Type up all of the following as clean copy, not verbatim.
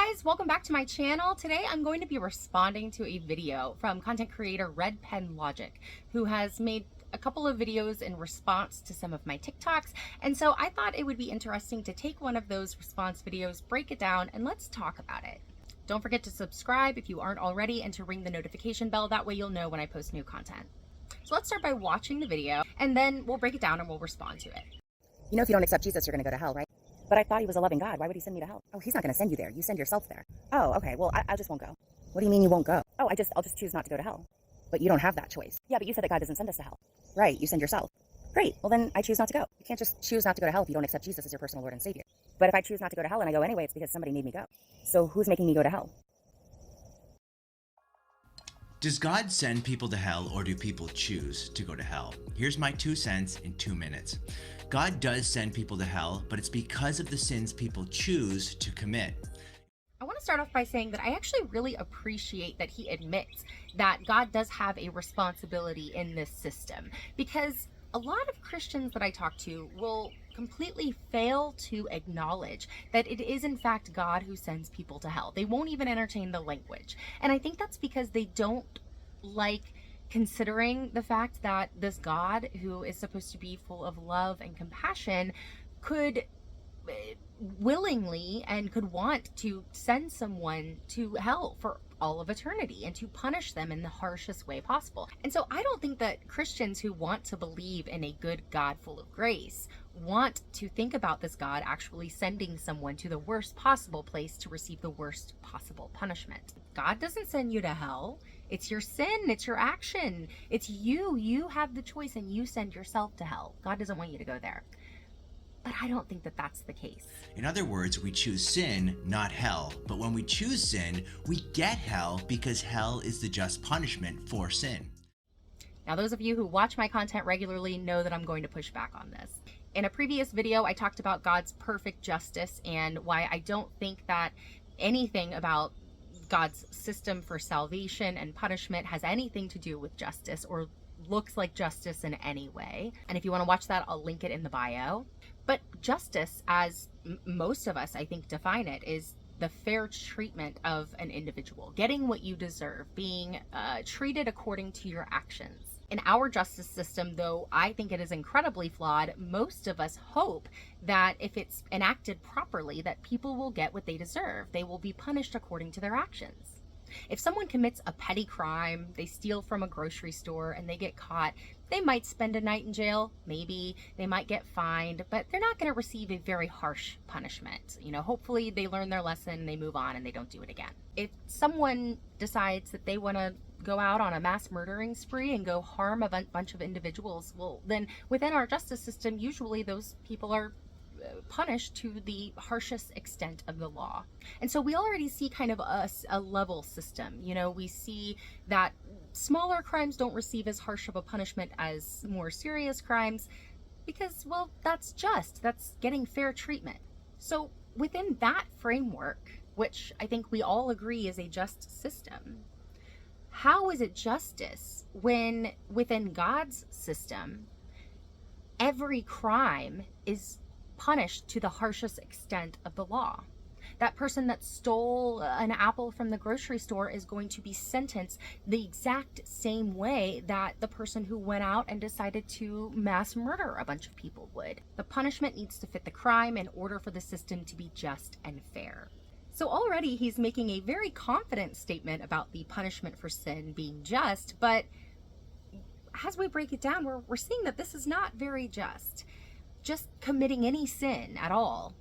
guys, welcome back to my channel. Today I'm going to be responding to a video from content creator Red Pen Logic, who has made a couple of videos in response to some of my TikToks, and so I thought it would be interesting to take one of those response videos, break it down, and let's talk about it. Don't forget to subscribe if you aren't already and to ring the notification bell. That way you'll know when I post new content. So let's start by watching the video, and then we'll break it down and we'll respond to it. You know, if you don't accept Jesus, you're going to go to hell, right? But I thought he was a loving God. Why would he send me to hell? Oh, he's not going to send you there. You send yourself there. Oh, okay. Well, I just won't go. What do you mean you won't go? Oh, I'll just choose not to go to hell. But you don't have that choice. Yeah, but you said that God doesn't send us to hell. Right, you send yourself. Great. Well, then I choose not to go. You can't just choose not to go to hell if you don't accept Jesus as your personal Lord and Savior. But if I choose not to go to hell and I go anyway, it's because somebody made me go. So who's making me go to hell? Does God send people to hell, or do people choose to go to hell? Here's my 2 cents in 2 minutes. God does send people to hell, but it's because of the sins people choose to commit. I want to start off by saying that I actually really appreciate that he admits that God does have a responsibility in this system, because a lot of Christians that I talk to will completely fail to acknowledge that it is in fact God who sends people to hell. They won't even entertain the language. And I think that's because they don't like considering the fact that this God, who is supposed to be full of love and compassion, could willingly and could want to send someone to hell for all of eternity and to punish them in the harshest way possible. And so I don't think that Christians who want to believe in a good God full of grace want to think about this God actually sending someone to the worst possible place to receive the worst possible punishment. God doesn't send you to hell. It's your sin, it's your action, it's you. You have the choice and you send yourself to hell. God doesn't want you to go there. But I don't think that that's the case. In other words, we choose sin, not hell. But when we choose sin, we get hell because hell is the just punishment for sin. Now, those of you who watch my content regularly know that I'm going to push back on this. In a previous video, I talked about God's perfect justice and why I don't think that anything about God's system for salvation and punishment has anything to do with justice or looks like justice in any way. And if you want to watch that, I'll link it in the bio. But justice, as most of us, I think, define it, is the fair treatment of an individual, getting what you deserve, being treated according to your actions. In our justice system, though I think it is incredibly flawed, most of us hope that if it's enacted properly, that people will get what they deserve. They will be punished according to their actions. If someone commits a petty crime, they steal from a grocery store and they get caught, they might spend a night in jail, maybe they might get fined, but they're not going to receive a very harsh punishment. You know, hopefully they learn their lesson, they move on, and they don't do it again. If someone decides that they want to go out on a mass murdering spree and go harm a bunch of individuals, well, then within our justice system, usually those people are punished to the harshest extent of the law. And so we already see kind of a level system. You know, we see that smaller crimes don't receive as harsh of a punishment as more serious crimes because, well, that's just, that's getting fair treatment. So within that framework, which I think we all agree is a just system, how is it justice when within God's system, every crime is punished to the harshest extent of the law? That person that stole an apple from the grocery store is going to be sentenced the exact same way that the person who went out and decided to mass murder a bunch of people would. The punishment needs to fit the crime in order for the system to be just and fair. So already he's making a very confident statement about the punishment for sin being just, but as we break it down, we're seeing that this is not very just. Just committing any sin at all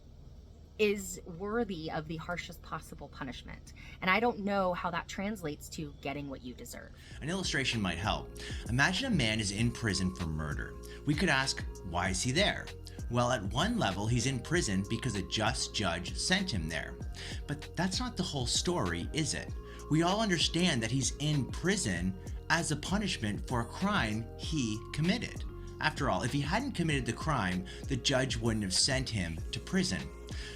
is worthy of the harshest possible punishment. And I don't know how that translates to getting what you deserve. An illustration might help. Imagine a man is in prison for murder. We could ask, why is he there? Well, at one level, he's in prison because a just judge sent him there. But that's not the whole story, is it? We all understand that he's in prison as a punishment for a crime he committed. After all, if he hadn't committed the crime, the judge wouldn't have sent him to prison.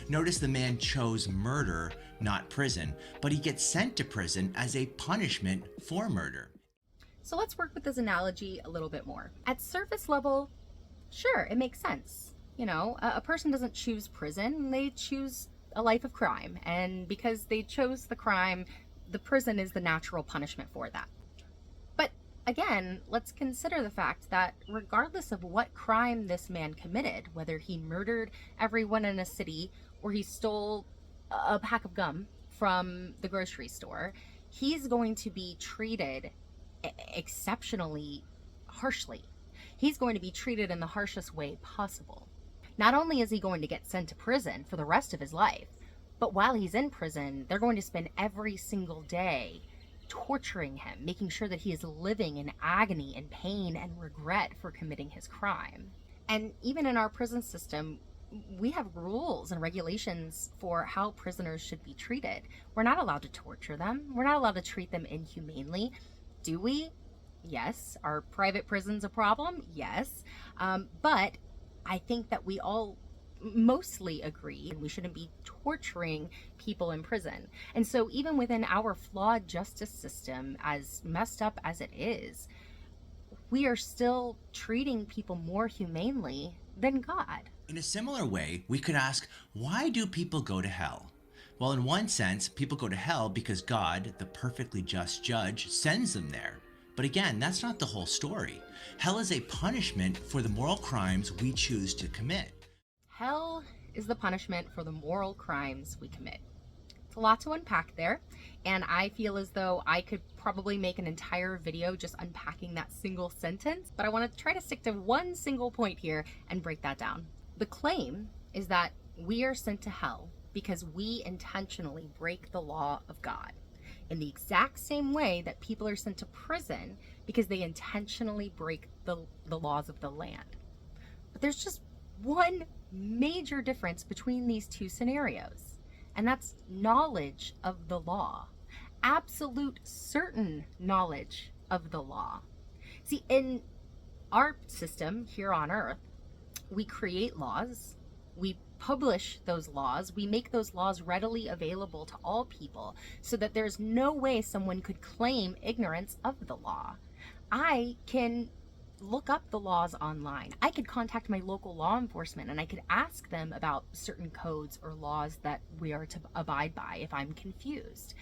Notice the man chose murder, not prison, but he gets sent to prison as a punishment for murder. So let's work with this analogy a little bit more. At surface level, sure, it makes sense. You know, a person doesn't choose prison, they choose a life of crime, and because they chose the crime, the prison is the natural punishment for that. But again, let's consider the fact that regardless of what crime this man committed, whether he murdered everyone in a city or he stole a pack of gum from the grocery store, he's going to be treated exceptionally harshly. He's going to be treated in the harshest way possible. Not only is he going to get sent to prison for the rest of his life, but while he's in prison, they're going to spend every single day torturing him, making sure that he is living in agony and pain and regret for committing his crime. And even in our prison system, we have rules and regulations for how prisoners should be treated. We're not allowed to torture them. We're not allowed to treat them inhumanely. Do we? Yes. Are private prisons a problem? Yes. But I think that we all mostly agree we shouldn't be torturing people in prison. And so even within our flawed justice system, as messed up as it is, we are still treating people more humanely than God. In a similar way, we could ask, why do people go to hell? Well, in one sense, people go to hell because God, the perfectly just judge, sends them there. But again, that's not the whole story. Hell is a punishment for the moral crimes we choose to commit. Hell is the punishment for the moral crimes we commit. It's a lot to unpack there, and I feel as though I could probably make an entire video just unpacking that single sentence, but I want to try to stick to one single point here and break that down. The claim is that we are sent to hell because we intentionally break the law of God, in the exact same way that people are sent to prison because they intentionally break the laws of the land. But there's just one major difference between these two scenarios, and that's knowledge of the law. Absolute certain knowledge of the law. See, in our system here on earth, we create laws, we publish those laws, we make those laws readily available to all people so that there's no way someone could claim ignorance of the law. I can look up the laws online. I could contact my local law enforcement and I could ask them about certain codes or laws that we are to abide by if I'm confused.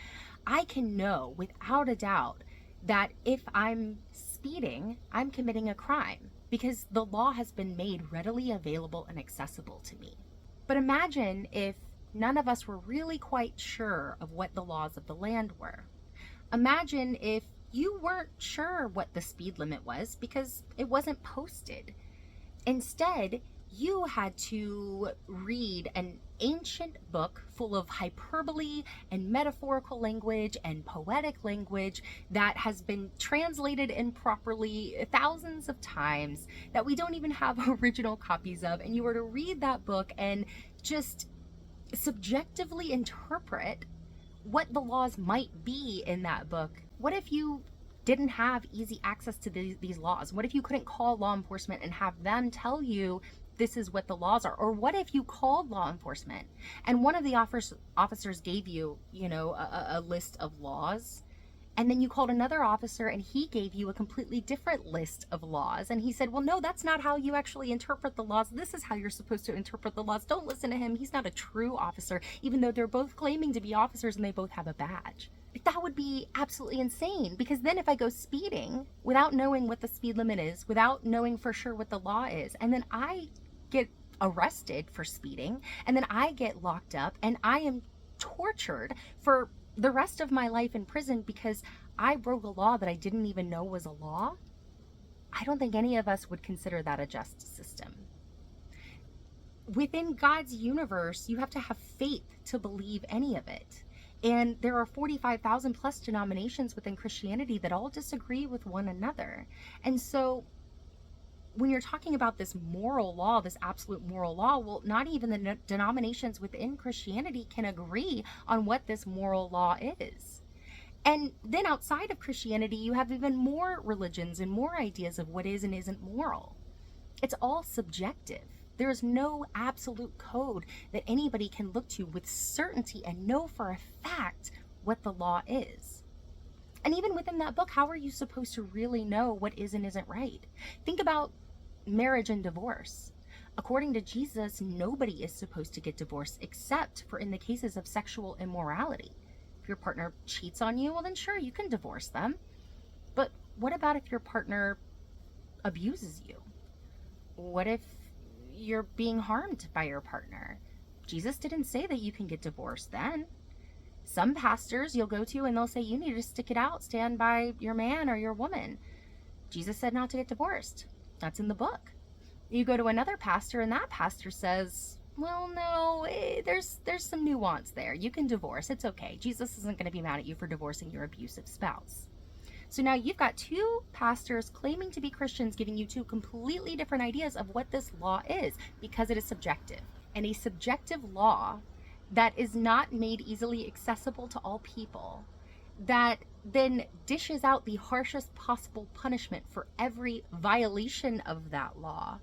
I can know without a doubt that if I'm speeding, I'm committing a crime because the law has been made readily available and accessible to me. But imagine if none of us were really quite sure of what the laws of the land were. Imagine if you weren't sure what the speed limit was because it wasn't posted. Instead, you had to read an ancient book full of hyperbole and metaphorical language and poetic language that has been translated improperly thousands of times that we don't even have original copies of, and you were to read that book and just subjectively interpret what the laws might be in that book. What if you didn't have easy access to these laws? What if you couldn't call law enforcement and have them tell you this is what the laws are? Or what if you called law enforcement and one of the officers gave you, a list of laws, and then you called another officer and he gave you a completely different list of laws, and he said, well, no, that's not how you actually interpret the laws. This is how you're supposed to interpret the laws. Don't listen to him. He's not a true officer, even though they're both claiming to be officers and they both have a badge. That would be absolutely insane, because then if I go speeding without knowing what the speed limit is, without knowing for sure what the law is, and then I get arrested for speeding, and then I get locked up, and I am tortured for the rest of my life in prison because I broke a law that I didn't even know was a law, I don't think any of us would consider that a just system. Within God's universe, you have to have faith to believe any of it. And there are 45,000 plus denominations within Christianity that all disagree with one another. And so when you're talking about this moral law, this absolute moral law, well, not even the denominations within Christianity can agree on what this moral law is. And then outside of Christianity, you have even more religions and more ideas of what is and isn't moral. It's all subjective. There is no absolute code that anybody can look to with certainty and know for a fact what the law is. And even within that book, how are you supposed to really know what is and isn't right? Think about marriage and divorce. According to Jesus, nobody is supposed to get divorced except for in the cases of sexual immorality. If your partner cheats on you, well then sure, you can divorce them. But what about if your partner abuses you? What if you're being harmed by your partner? Jesus didn't say that you can get divorced then. Some pastors you'll go to and they'll say you need to stick it out, stand by your man or your woman. Jesus said not to get divorced. That's in the book. You go to another pastor and that pastor says, well, no, there's some nuance there. You can divorce. It's okay. Jesus isn't going to be mad at you for divorcing your abusive spouse. So now you've got two pastors claiming to be Christians giving you two completely different ideas of what this law is, because it is subjective. And a subjective law that is not made easily accessible to all people, that then dishes out the harshest possible punishment for every violation of that law,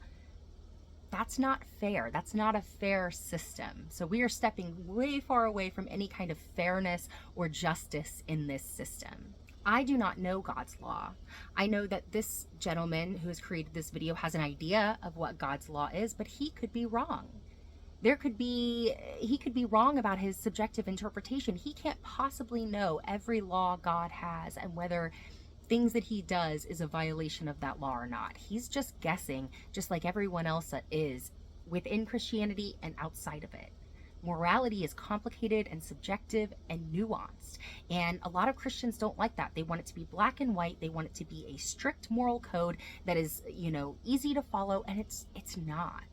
that's not fair. That's not a fair system. So we are stepping way far away from any kind of fairness or justice in this system. I do not know God's law. I know that this gentleman who has created this video has an idea of what God's law is, but he could be wrong. He could be wrong about his subjective interpretation. He can't possibly know every law God has and whether things that he does is a violation of that law or not. He's just guessing, just like everyone else is within Christianity and outside of it. Morality is complicated and subjective and nuanced. And a lot of Christians don't like that. They want it to be black and white. They want it to be a strict moral code that is, easy to follow. And it's not.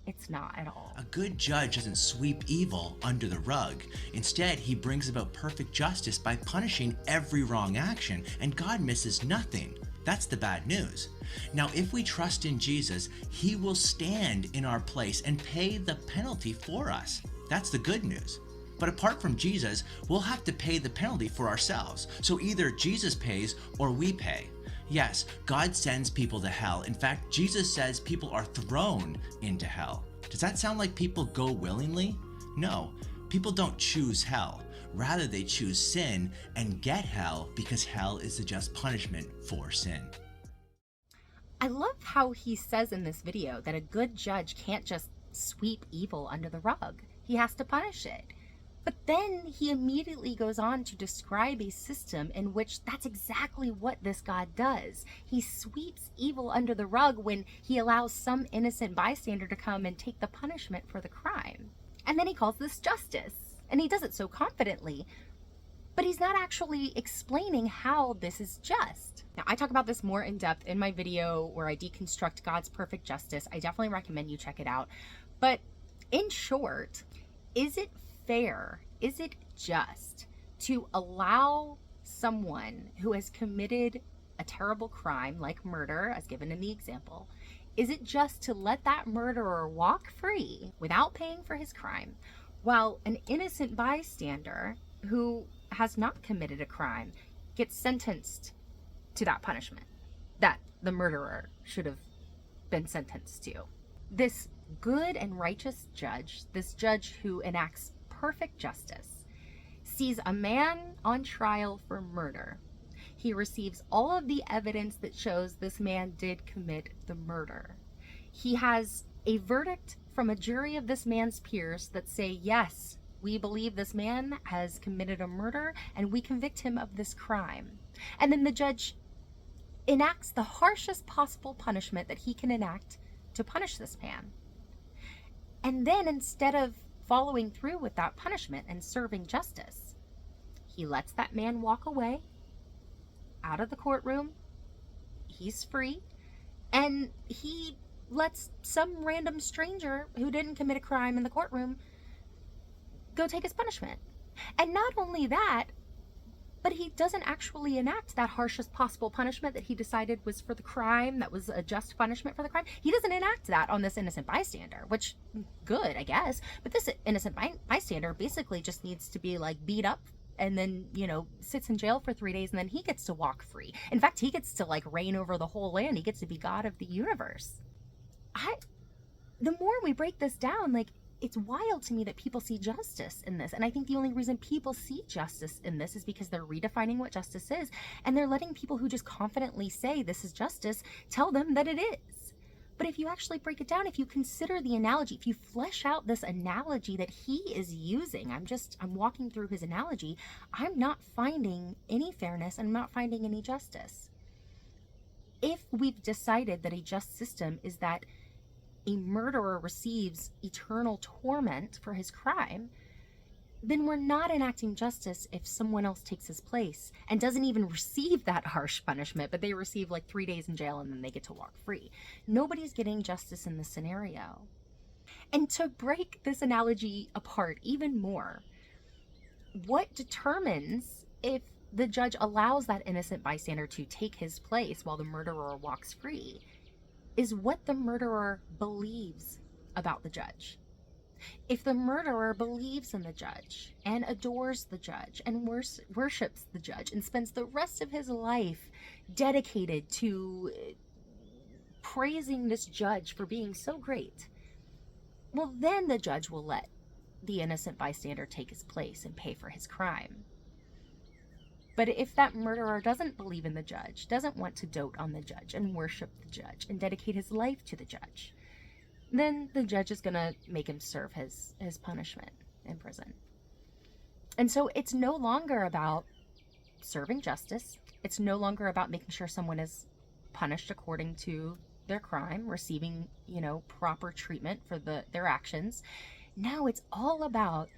It's not at all. A good judge doesn't sweep evil under the rug. Instead, he brings about perfect justice by punishing every wrong action, and God misses nothing. That's the bad news. Now, if we trust in Jesus, he will stand in our place and pay the penalty for us. That's the good news. But apart from Jesus, we'll have to pay the penalty for ourselves. So either Jesus pays or we pay. Yes, God sends people to hell. In fact, Jesus says people are thrown into hell. Does that sound like people go willingly? No, people don't choose hell. Rather, they choose sin and get hell because hell is the just punishment for sin. I love how he says in this video that a good judge can't just sweep evil under the rug. He has to punish it. But then he immediately goes on to describe a system in which that's exactly what this God does. He sweeps evil under the rug when he allows some innocent bystander to come and take the punishment for the crime. And then he calls this justice. And he does it so confidently, but he's not actually explaining how this is just. Now, I talk about this more in depth in my video where I deconstruct God's perfect justice. I definitely recommend you check it out. But in short, is it fair, is it just to allow someone who has committed a terrible crime like murder, as given in the example, is it just to let that murderer walk free without paying for his crime, while an innocent bystander who has not committed a crime gets sentenced to that punishment that the murderer should have been sentenced to? This good and righteous judge, this judge who enacts perfect justice, sees a man on trial for murder. He receives all of the evidence that shows this man did commit the murder. He has a verdict from a jury of this man's peers that say, yes, we believe this man has committed a murder and we convict him of this crime. And then the judge enacts the harshest possible punishment that he can enact to punish this man. And then instead of following through with that punishment and serving justice, he lets that man walk away out of the courtroom. He's free. And he lets some random stranger who didn't commit a crime in the courtroom go take his punishment. And not only that, but he doesn't actually enact that harshest possible punishment that he decided was for the crime, that was a just punishment for the crime. He doesn't enact that on this innocent bystander, which, good, I guess. But this innocent bystander basically just needs to be like beat up and then, sits in jail for 3 days and then he gets to walk free. In fact, he gets to like reign over the whole land. He gets to be God of the universe. The more we break this down, it's wild to me that people see justice in this. And I think the only reason people see justice in this is because they're redefining what justice is. And they're letting people who just confidently say this is justice tell them that it is. But if you actually break it down, if you consider the analogy, if you flesh out this analogy that he is using, I'm walking through his analogy, I'm not finding any fairness and I'm not finding any justice. If we've decided that a just system is that a murderer receives eternal torment for his crime, then we're not enacting justice if someone else takes his place and doesn't even receive that harsh punishment, but they receive like 3 days in jail and then they get to walk free. Nobody's getting justice in this scenario. And to break this analogy apart even more, what determines if the judge allows that innocent bystander to take his place while the murderer walks free is what the murderer believes about the judge. If the murderer believes in the judge and adores the judge and worships the judge and spends the rest of his life dedicated to praising this judge for being so great, well, then the judge will let the innocent bystander take his place and pay for his crime. But if that murderer doesn't believe in the judge, doesn't want to dote on the judge and worship the judge and dedicate his life to the judge, then the judge is going to make him serve his punishment in prison. And so it's no longer about serving justice. It's no longer about making sure someone is punished according to their crime, receiving, proper treatment for their actions. Now it's all about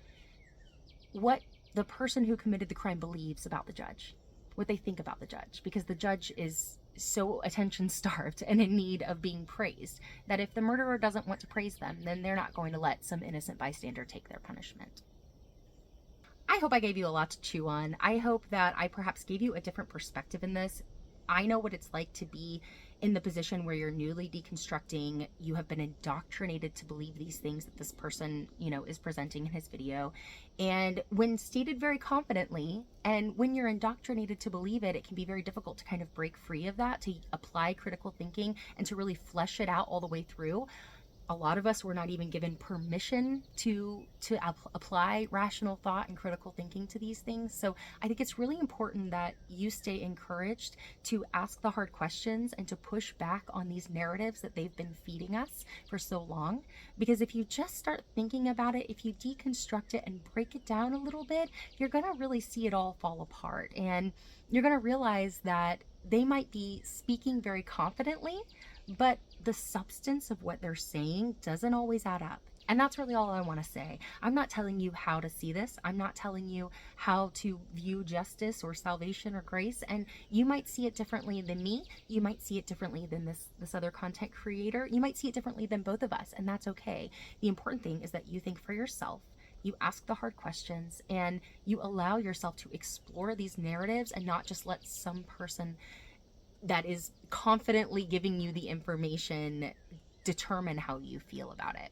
what the person who committed the crime believes about the judge, what they think about the judge, because the judge is so attention starved and in need of being praised that if the murderer doesn't want to praise them, then they're not going to let some innocent bystander take their punishment. I hope I gave you a lot to chew on. I hope that I perhaps gave you a different perspective in this. I know what it's like to be in the position where you're newly deconstructing. You have been indoctrinated to believe these things that this person, is presenting in his video. And when stated very confidently, and when you're indoctrinated to believe it, it can be very difficult to kind of break free of that, to apply critical thinking and to really flesh it out all the way through. A lot of us were not even given permission to apply rational thought and critical thinking to these things. So I think it's really important that you stay encouraged to ask the hard questions and to push back on these narratives that they've been feeding us for so long. Because if you just start thinking about it, if you deconstruct it and break it down a little bit, you're going to really see it all fall apart. And you're going to realize that they might be speaking very confidently, but the substance of what they're saying doesn't always add up. And that's really all I want to say. I'm not telling you how to see this. I'm not telling you how to view justice or salvation or grace. And you might see it differently than me. You might see it differently than this other content creator. You might see it differently than both of us, and that's okay. The important thing is that you think for yourself. You ask the hard questions and you allow yourself to explore these narratives and not just let some person that is confidently giving you the information determine how you feel about it.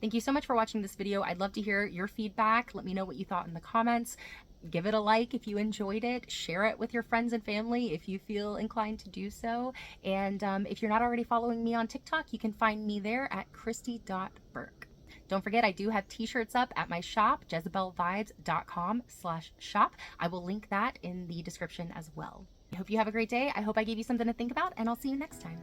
Thank you so much for watching this video. I'd love to hear your feedback. Let me know what you thought in the comments. Give it a like if you enjoyed it. Share it with your friends and family if you feel inclined to do so. And if you're not already following me on TikTok, you can find me there at christy.burke. Don't forget, I do have t-shirts up at my shop, jezebelvibes.com/shop. I will link that in the description as well. I hope you have a great day. I hope I gave you something to think about, and I'll see you next time.